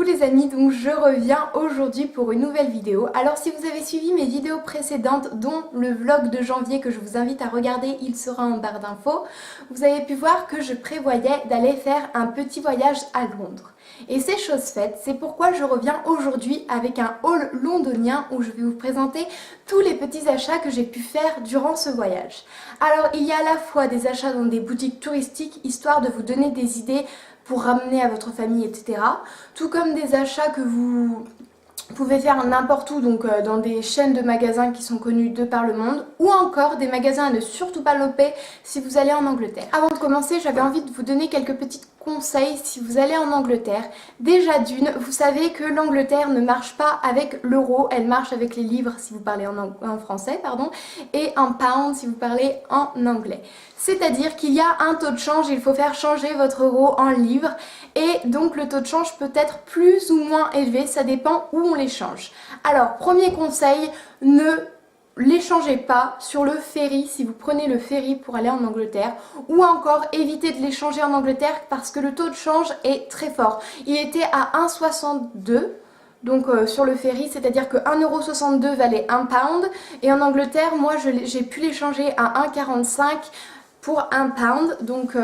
Coucou les amis, donc je reviens aujourd'hui pour une nouvelle vidéo. Alors si vous avez suivi mes vidéos précédentes, dont le vlog de janvier que je vous invite à regarder, il sera en barre d'infos, vous avez pu voir que je prévoyais d'aller faire un petit voyage à Londres. Et c'est chose faite, c'est pourquoi je reviens aujourd'hui avec un haul londonien où je vais vous présenter tous les petits achats que j'ai pu faire durant ce voyage. Alors il y a à la fois des achats dans des boutiques touristiques, histoire de vous donner des idées pour ramener à votre famille, etc. Tout comme des achats que vous pouvez faire n'importe où, donc dans des chaînes de magasins qui sont connus de par le monde, ou encore des magasins à ne surtout pas louper si vous allez en Angleterre. Avant de commencer, j'avais envie de vous donner quelques petits conseils si vous allez en Angleterre. Déjà d'une, vous savez que l'Angleterre ne marche pas avec l'euro, elle marche avec les livres si vous parlez en français, pardon, et en pound si vous parlez en anglais. C'est-à-dire qu'il y a un taux de change, il faut faire changer votre euro en livres, et donc le taux de change peut être plus ou moins élevé, ça dépend où on l'échange. Alors, premier conseil, ne l'échangez pas sur le ferry si vous prenez le ferry pour aller en Angleterre, ou encore évitez de l'échanger en Angleterre parce que le taux de change est très fort. Il était à 1,62 donc sur le ferry, c'est-à-dire que 1,62€ valait 1 pound, et en Angleterre, moi j'ai pu l'échanger à 1,45 pour 1 pound, donc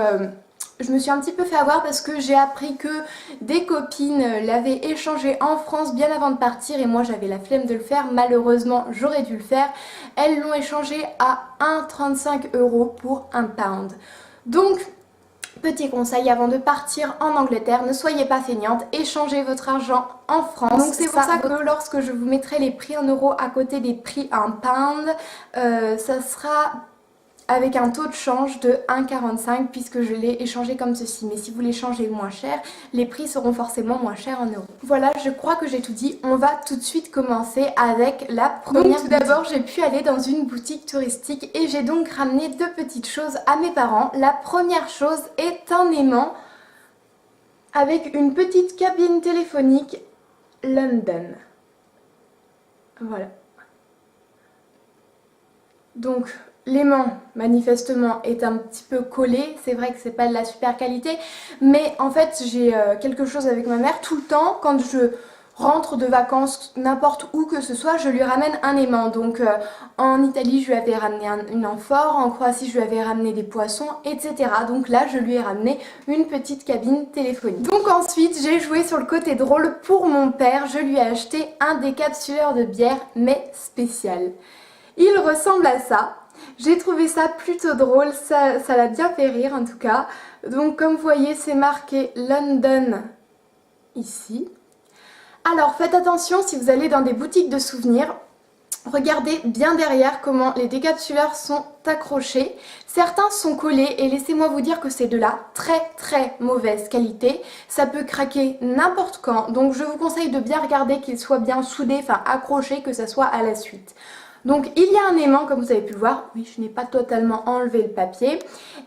je me suis un petit peu fait avoir parce que j'ai appris que des copines l'avaient échangé en France bien avant de partir et moi j'avais la flemme de le faire, malheureusement j'aurais dû le faire. Elles l'ont échangé à 1,35€ pour 1 pound. Donc petit conseil avant de partir en Angleterre, ne soyez pas feignante, échangez votre argent en France. Donc c'est pour ça que lorsque je vous mettrai les prix en euros à côté des prix en pound, ça sera avec un taux de change de 1,45 puisque je l'ai échangé comme ceci. Mais si vous l'échangez moins cher, les prix seront forcément moins chers en euros. Voilà, je crois que j'ai tout dit. On va tout de suite commencer avec la première. Donc tout d'abord, j'ai pu aller dans une boutique touristique et j'ai donc ramené deux petites choses à mes parents. La première chose est un aimant avec une petite cabine téléphonique London. Voilà. Donc l'aimant manifestement est un petit peu collé, c'est vrai que c'est pas de la super qualité, mais en fait j'ai quelque chose avec ma mère tout le temps. Quand je rentre de vacances n'importe où que ce soit, je lui ramène un aimant. Donc en Italie je lui avais ramené une amphore, en Croatie je lui avais ramené des poissons, etc. Donc là je lui ai ramené une petite cabine téléphonique. Donc ensuite j'ai joué sur le côté drôle pour mon père, je lui ai acheté un décapsuleur de bière mais spécial. Il ressemble à ça. J'ai trouvé ça plutôt drôle, ça l'a bien fait rire en tout cas. Donc comme vous voyez, c'est marqué London ici. Alors faites attention si vous allez dans des boutiques de souvenirs. Regardez bien derrière comment les décapsuleurs sont accrochés. Certains sont collés et laissez-moi vous dire que c'est de la très mauvaise qualité. Ça peut craquer n'importe quand, donc je vous conseille de bien regarder qu'il soit bien soudé, enfin accroché, que ça soit à la suite. Donc il y a un aimant comme vous avez pu le voir, oui je n'ai pas totalement enlevé le papier,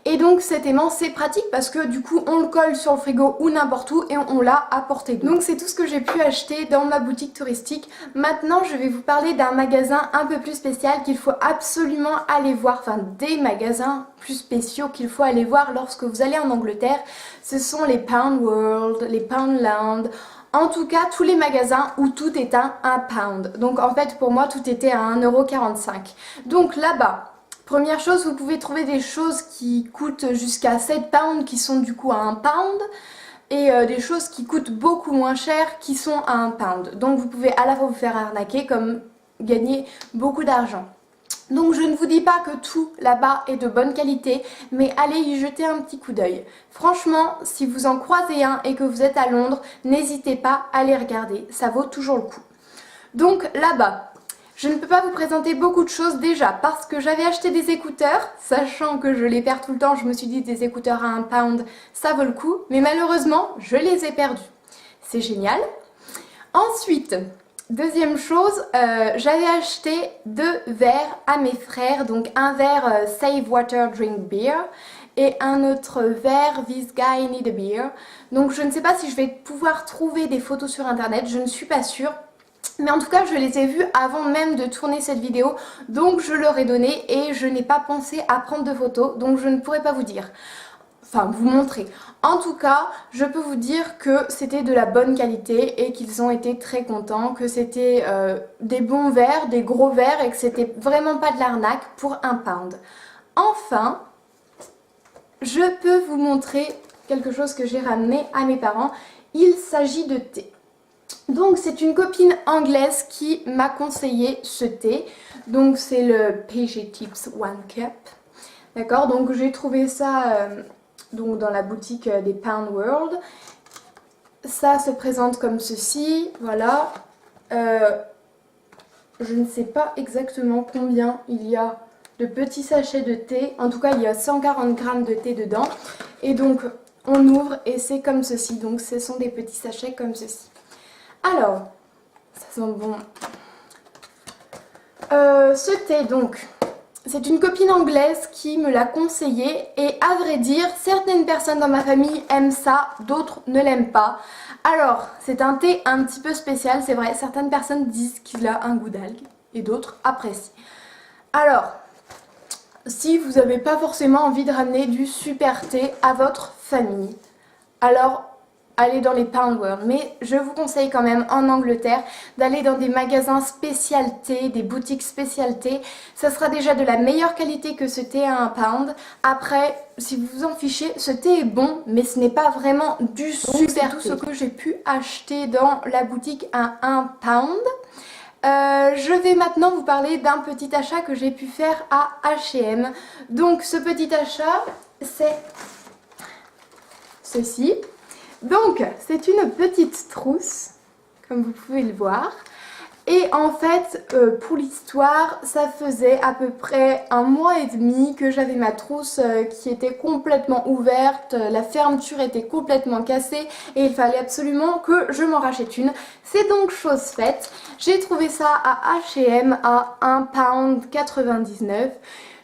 et donc cet aimant c'est pratique parce que du coup on le colle sur le frigo ou n'importe où et on l'a à portée de main. Donc c'est tout ce que j'ai pu acheter dans ma boutique touristique. Maintenant je vais vous parler d'un magasin un peu plus spécial qu'il faut absolument aller voir, enfin des magasins plus spéciaux qu'il faut aller voir lorsque vous allez en Angleterre. Ce sont les Pound World, les Poundland. En tout cas, tous les magasins où tout est à 1 pound. Donc en fait, pour moi, tout était à 1,45€. Donc là-bas, première chose, vous pouvez trouver des choses qui coûtent jusqu'à 7 pounds, qui sont du coup à 1 pound. Et des choses qui coûtent beaucoup moins cher, qui sont à 1 pound. Donc vous pouvez à la fois vous faire arnaquer, comme gagner beaucoup d'argent. Donc je ne vous dis pas que tout là-bas est de bonne qualité, mais allez y jeter un petit coup d'œil. Franchement, si vous en croisez un et que vous êtes à Londres, n'hésitez pas à les regarder, ça vaut toujours le coup. Donc là-bas, je ne peux pas vous présenter beaucoup de choses déjà parce que j'avais acheté des écouteurs, sachant que je les perds tout le temps, je me suis dit des écouteurs à 1 pound, ça vaut le coup, mais malheureusement, je les ai perdus. C'est génial. Ensuite, deuxième chose, j'avais acheté 2 verres à mes frères, donc un verre Save Water Drink Beer et un autre verre This Guy Need a Beer. Donc je ne sais pas si je vais pouvoir trouver des photos sur internet, je ne suis pas sûre. Mais en tout cas je les ai vus avant même de tourner cette vidéo, donc je leur ai donné et je n'ai pas pensé à prendre de photos, donc je ne pourrais pas vous dire. vous montrer. En tout cas, je peux vous dire que c'était de la bonne qualité et qu'ils ont été très contents, que c'était des bons verres, des gros verres et que c'était vraiment pas de l'arnaque pour 1 pound. Enfin, je peux vous montrer quelque chose que j'ai ramené à mes parents. Il s'agit de thé. Donc c'est une copine anglaise qui m'a conseillé ce thé. Donc c'est le PG Tips One Cup. D'accord, donc j'ai trouvé ça donc dans la boutique des Pound World. Ça se présente comme ceci, voilà. Je ne sais pas exactement combien il y a de petits sachets de thé. En tout cas, il y a 140 grammes de thé dedans. Et donc, on ouvre et c'est comme ceci. Donc, ce sont des petits sachets comme ceci. Alors, ça sent bon. Ce thé, donc, c'est une copine anglaise qui me l'a conseillé. Et à vrai dire, certaines personnes dans ma famille aiment ça, d'autres ne l'aiment pas. Alors, c'est un thé un petit peu spécial, c'est vrai. Certaines personnes disent qu'il a un goût d'algue et d'autres apprécient. Alors, si vous n'avez pas forcément envie de ramener du super thé à votre famille, alors allez dans les Pound World. Mais je vous conseille quand même en Angleterre d'aller dans des magasins spécialités, des boutiques spécialités. Ça sera déjà de la meilleure qualité que ce thé à 1 pound. Après, si vous vous en fichez, ce thé est bon, mais ce n'est pas vraiment du super thé. Tout ce que j'ai pu acheter dans la boutique à 1 pound. Je vais maintenant vous parler d'un petit achat que j'ai pu faire à H&M. Donc ce petit achat, c'est ceci. Donc c'est une petite trousse, comme vous pouvez le voir. Et en fait, pour l'histoire, ça faisait à peu près 1 mois et demi que j'avais ma trousse qui était complètement ouverte, la fermeture était complètement cassée et il fallait absolument que je m'en rachète une. C'est donc chose faite. J'ai trouvé ça à H&M à 1,99 £.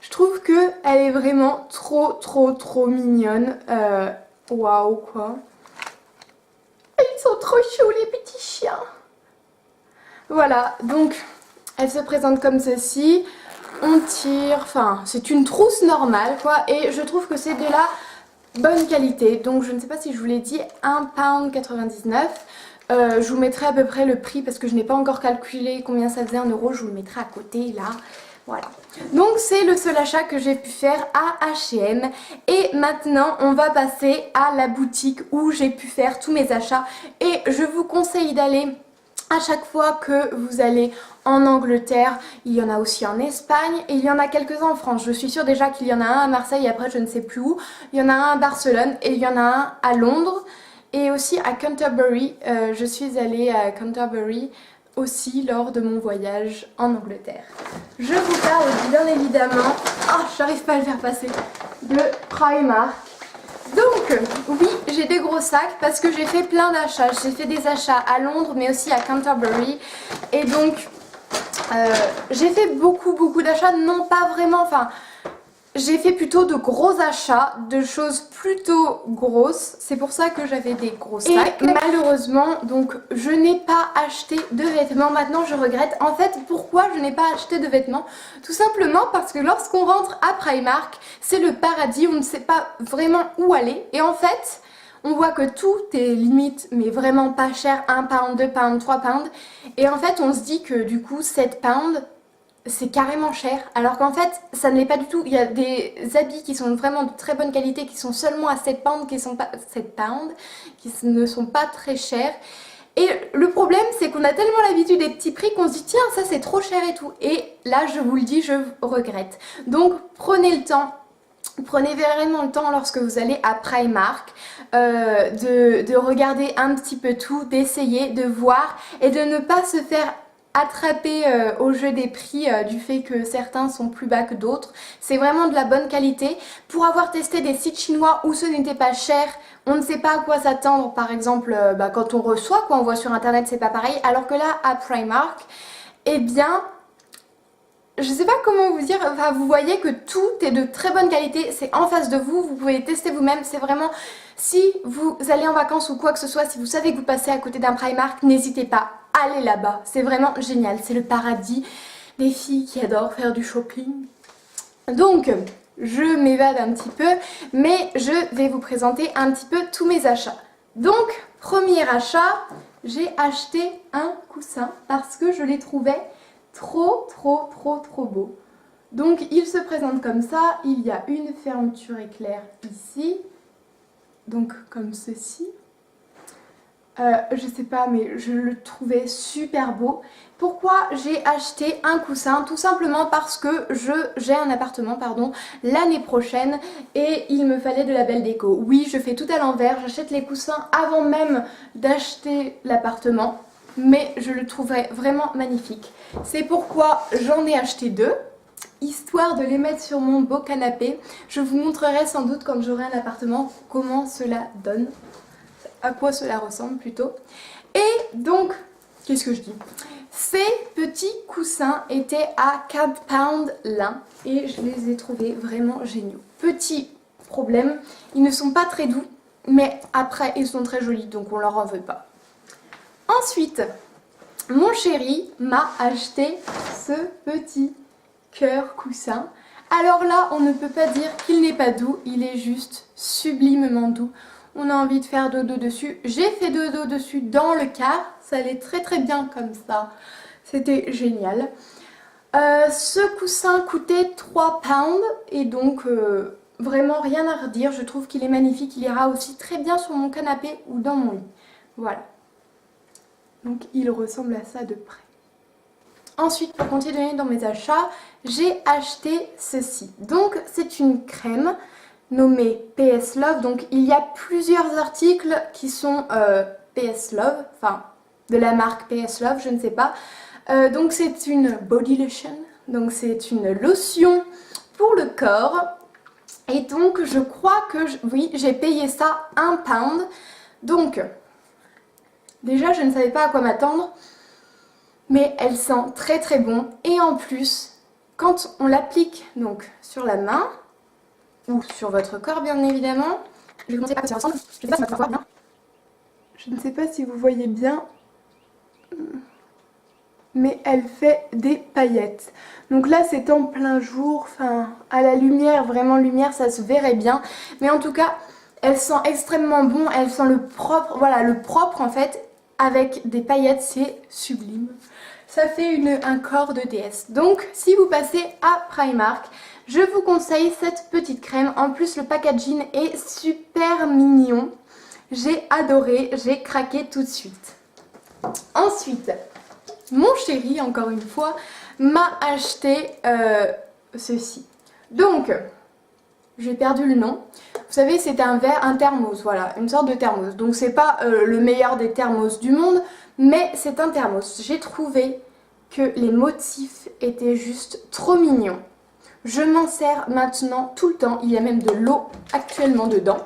Je trouve qu'elle est vraiment trop mignonne. Waouh quoi. Ils sont trop choux les petits chiens. Voilà, donc elle se présente comme ceci, on tire, enfin c'est une trousse normale quoi, et je trouve que c'est de la bonne qualité. Donc je ne sais pas si je vous l'ai dit, 1,99 £. Je vous mettrai à peu près le prix parce que je n'ai pas encore calculé combien ça faisait en euros, je vous le mettrai à côté là. Voilà, donc c'est le seul achat que j'ai pu faire à H&M. Et maintenant on va passer à la boutique où j'ai pu faire tous mes achats. Et je vous conseille d'aller à chaque fois que vous allez en Angleterre. Il y en a aussi en Espagne et il y en a quelques-uns en France. Je suis sûre déjà qu'il y en a un à Marseille et après je ne sais plus où. Il y en a un à Barcelone et il y en a un à Londres et aussi à Canterbury. Je suis allée à Canterbury aussi lors de mon voyage en Angleterre. Je vous parle bien évidemment, j'arrive pas à le faire passer, de Primark. Donc oui, j'ai des gros sacs parce que j'ai fait plein d'achats. J'ai fait des achats à Londres mais aussi à Canterbury. Et donc j'ai fait beaucoup d'achats, non pas vraiment, enfin j'ai fait plutôt de gros achats, de choses plutôt grosses. C'est pour ça que j'avais des gros sacs. Et malheureusement, donc je n'ai pas acheté de vêtements. Maintenant je regrette. En fait, pourquoi je n'ai pas acheté de vêtements? Tout simplement parce que lorsqu'on rentre à Primark, c'est le paradis, on ne sait pas vraiment où aller. Et en fait, on voit que tout est limite, mais vraiment pas cher. 1 pound, 2 pounds, 3 pounds. Et en fait, on se dit que du coup, 7 pounds, c'est carrément cher, alors qu'en fait ça ne l'est pas du tout. Il y a des habits qui sont vraiment de très bonne qualité qui sont seulement à 7 pounds, qui ne sont pas très chers. Et le problème c'est qu'on a tellement l'habitude des petits prix qu'on se dit tiens ça c'est trop cher et tout. Et là je vous le dis, je regrette. Donc prenez le temps. Prenez vraiment le temps lorsque vous allez à Primark de regarder un petit peu tout, d'essayer, de voir et de ne pas se faire attraper au jeu des prix du fait que certains sont plus bas que d'autres. C'est vraiment de la bonne qualité. Pour avoir testé des sites chinois où ce n'était pas cher, on ne sait pas à quoi s'attendre. Par exemple, quand on reçoit, quoi, on voit sur internet, c'est pas pareil. Alors que là, à Primark, eh bien, je sais pas comment vous dire, enfin, vous voyez que tout est de très bonne qualité, c'est en face de vous, vous pouvez tester vous-même, c'est vraiment, si vous allez en vacances ou quoi que ce soit, si vous savez que vous passez à côté d'un Primark, n'hésitez pas, allez là-bas, c'est vraiment génial, c'est le paradis des filles qui adorent faire du shopping. Donc, je m'évade un petit peu, mais je vais vous présenter un petit peu tous mes achats. Donc, premier achat, j'ai acheté un coussin parce que je les trouvais trop beau. Donc il se présente comme ça, il y a une fermeture éclair ici, donc comme ceci. Je sais pas, mais je le trouvais super beau. Pourquoi j'ai acheté un coussin? Tout simplement parce que j'ai un appartement, pardon, l'année prochaine et il me fallait de la belle déco. Oui, je fais tout à l'envers, j'achète les coussins avant même d'acheter l'appartement, mais je le trouverais vraiment magnifique. C'est pourquoi j'en ai acheté deux, histoire de les mettre sur mon beau canapé. Je vous montrerai sans doute quand j'aurai un appartement comment cela donne. À quoi cela ressemble plutôt. Et donc, qu'est-ce que je dis? Ces petits coussins étaient à 4 pounds l'un et je les ai trouvés vraiment géniaux. Petit problème, ils ne sont pas très doux, mais après ils sont très jolis, donc on leur en veut pas. Ensuite, mon chéri m'a acheté ce petit cœur coussin. Alors là, on ne peut pas dire qu'il n'est pas doux, il est juste sublimement doux. On a envie de faire dodo dessus. J'ai fait dodo dessus dans le car. Ça allait très bien comme ça. C'était génial. Ce coussin coûtait 3 pounds. Et donc, vraiment rien à redire. Je trouve qu'il est magnifique. Il ira aussi très bien sur mon canapé ou dans mon lit. Voilà. Donc, il ressemble à ça de près. Ensuite, pour continuer dans mes achats, j'ai acheté ceci. Donc, c'est une crème nommé PS Love, donc il y a plusieurs articles qui sont PS Love, enfin de la marque PS Love, je ne sais pas. Donc c'est une body lotion, donc c'est une lotion pour le corps. Et donc je crois que, oui, j'ai payé ça 1 pound. Donc déjà je ne savais pas à quoi m'attendre, mais elle sent très bon. Et en plus, quand on l'applique donc sur la main, ou sur votre corps bien évidemment. Je vais vous montrer à quoi ça ressemble. Je ne sais pas si on va voir bien. Je ne sais pas si vous voyez bien, mais elle fait des paillettes. Donc là c'est en plein jour, enfin à la lumière, vraiment lumière, ça se verrait bien. Mais en tout cas, elle sent extrêmement bon, elle sent le propre, voilà le propre en fait, avec des paillettes, c'est sublime. Ça fait un corps de déesse. Donc si vous passez à Primark, je vous conseille cette petite crème. En plus, le packaging est super mignon. J'ai adoré, j'ai craqué tout de suite. Ensuite, mon chéri, encore une fois, m'a acheté ceci. Donc, j'ai perdu le nom. Vous savez, c'est un verre, un thermos, voilà, une sorte de thermos. Donc, c'est pas le meilleur des thermos du monde, mais c'est un thermos. J'ai trouvé que les motifs étaient juste trop mignons. Je m'en sers maintenant tout le temps, il y a même de l'eau actuellement dedans.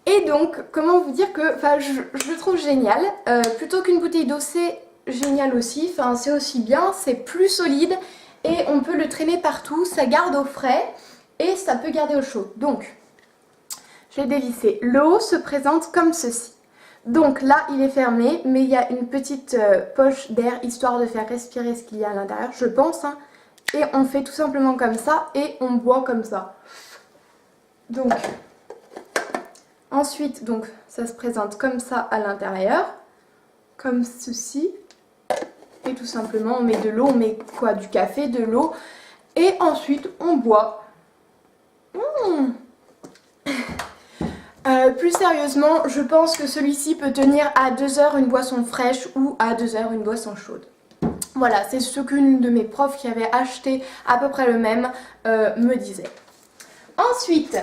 Et donc, comment vous dire que je le trouve génial. Plutôt qu'une bouteille d'eau, c'est génial aussi. Enfin, c'est aussi bien, c'est plus solide et on peut le traîner partout. Ça garde au frais et ça peut garder au chaud. Donc, je l'ai dévissé. L'eau se présente comme ceci. Donc là, il est fermé, mais il y a une petite poche d'air histoire de faire respirer ce qu'il y a à l'intérieur, je pense, hein. Et on fait tout simplement comme ça et on boit comme ça. Donc, ensuite, donc, ça se présente comme ça à l'intérieur, comme ceci. Et tout simplement, on met de l'eau, on met quoi? Du café, de l'eau. Et ensuite, on boit. Plus sérieusement, je pense que celui-ci peut tenir à 2 heures une boisson fraîche ou à 2 heures une boisson chaude. Voilà, c'est ce qu'une de mes profs qui avait acheté à peu près le même me disait. Ensuite,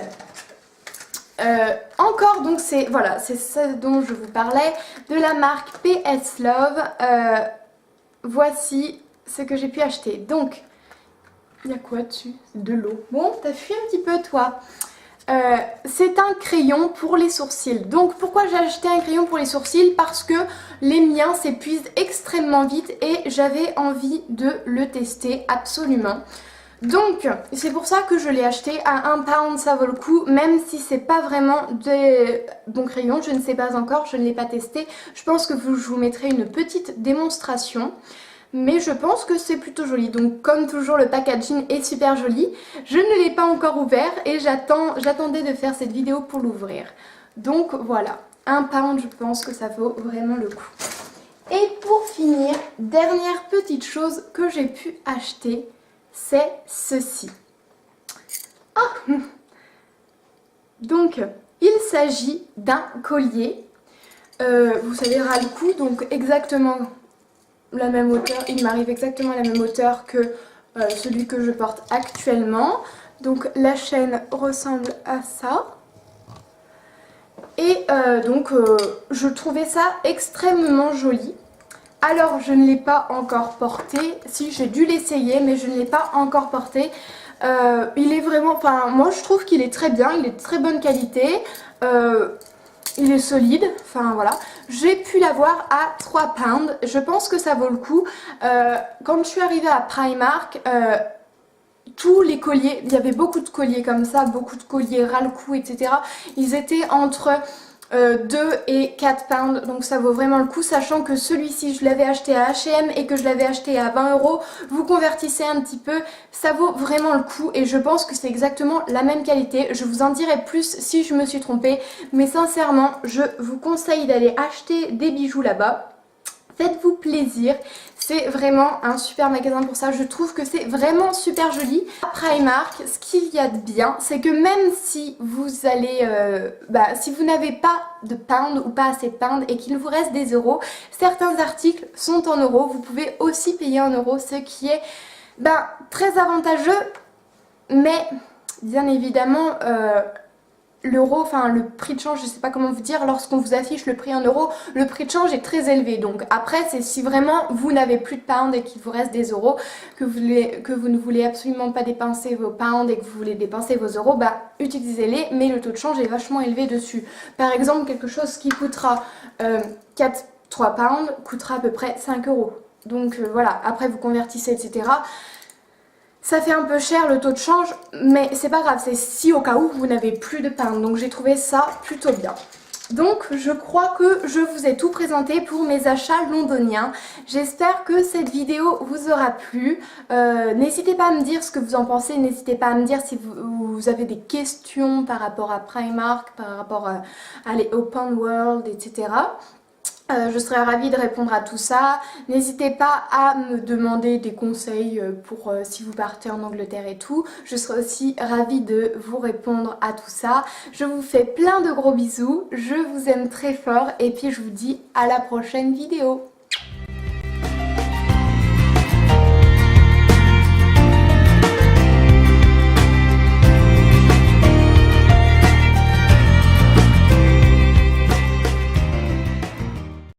encore, donc c'est voilà, c'est ça dont je vous parlais, de la marque PS Love. Voici ce que j'ai pu acheter. Donc, il y a quoi dessus? De l'eau. Bon, t'as fui un petit peu toi. C'est un crayon pour les sourcils. Donc pourquoi j'ai acheté un crayon pour les sourcils? Parce que les miens s'épuisent extrêmement vite et j'avais envie de le tester absolument. Donc c'est pour ça que je l'ai acheté à 1 pound, ça vaut le coup, même si c'est pas vraiment des bons crayons, je ne sais pas encore, je ne l'ai pas testé. Je pense que je vous mettrai une petite démonstration. mais je pense que c'est plutôt joli. Donc comme toujours le packaging est super joli. Je ne l'ai pas encore ouvert et j'attendais de faire cette vidéo pour l'ouvrir. Donc voilà, 1 pound, je pense que ça vaut vraiment le coup. Et pour finir, dernière petite chose que j'ai pu acheter, c'est ceci. Ah, donc il s'agit d'un collier. Vous savez, ras le cou, donc exactement la même hauteur, il m'arrive exactement à la même hauteur que celui que je porte actuellement. Donc la chaîne ressemble à ça. Et je trouvais ça extrêmement joli. Alors je ne l'ai pas encore porté, si j'ai dû l'essayer mais je ne l'ai pas encore porté. Il est vraiment, enfin moi je trouve qu'il est très bien, il est de très bonne qualité. Il est solide, enfin voilà. J'ai pu l'avoir à 3 pounds, je pense que ça vaut le coup. Quand je suis arrivée à Primark, tous les colliers, il y avait beaucoup de colliers comme ça, beaucoup de colliers ras le cou, etc. Ils étaient entre 2 et 4 pounds, donc ça vaut vraiment le coup, sachant que celui-ci je l'avais acheté à H&M et que je l'avais acheté à 20 €. Vous convertissez un petit peu, ça vaut vraiment le coup et je pense que c'est exactement la même qualité. Je vous en dirai plus si je me suis trompée, mais sincèrement je vous conseille d'aller acheter des bijoux là-bas. Faites-vous plaisir, c'est vraiment un super magasin pour ça, je trouve que c'est vraiment super joli. À Primark, ce qu'il y a de bien, c'est que même si vous allez, si vous n'avez pas de pound ou pas assez de pound et qu'il vous reste des euros, certains articles sont en euros, vous pouvez aussi payer en euros, ce qui est très avantageux, mais bien évidemment l'euro, enfin le prix de change, je sais pas comment vous dire, lorsqu'on vous affiche le prix en euros, le prix de change est très élevé. Donc après, c'est si vraiment vous n'avez plus de pounds et qu'il vous reste des euros, que vous ne voulez absolument pas dépenser vos pounds et que vous voulez dépenser vos euros, utilisez-les, mais le taux de change est vachement élevé dessus. Par exemple, quelque chose qui coûtera 3 pounds coûtera à peu près 5 €. Donc voilà, après vous convertissez, etc. Ça fait un peu cher le taux de change, mais c'est pas grave, c'est si au cas où vous n'avez plus de pounds. Donc j'ai trouvé ça plutôt bien. Donc je crois que je vous ai tout présenté pour mes achats londoniens. J'espère que cette vidéo vous aura plu. N'hésitez pas à me dire ce que vous en pensez. N'hésitez pas à me dire si vous avez des questions par rapport à Primark, par rapport à Open World, etc. Je serais ravie de répondre à tout ça. N'hésitez pas à me demander des conseils pour si vous partez en Angleterre et tout. Je serai aussi ravie de vous répondre à tout ça. Je vous fais plein de gros bisous. Je vous aime très fort et puis je vous dis à la prochaine vidéo.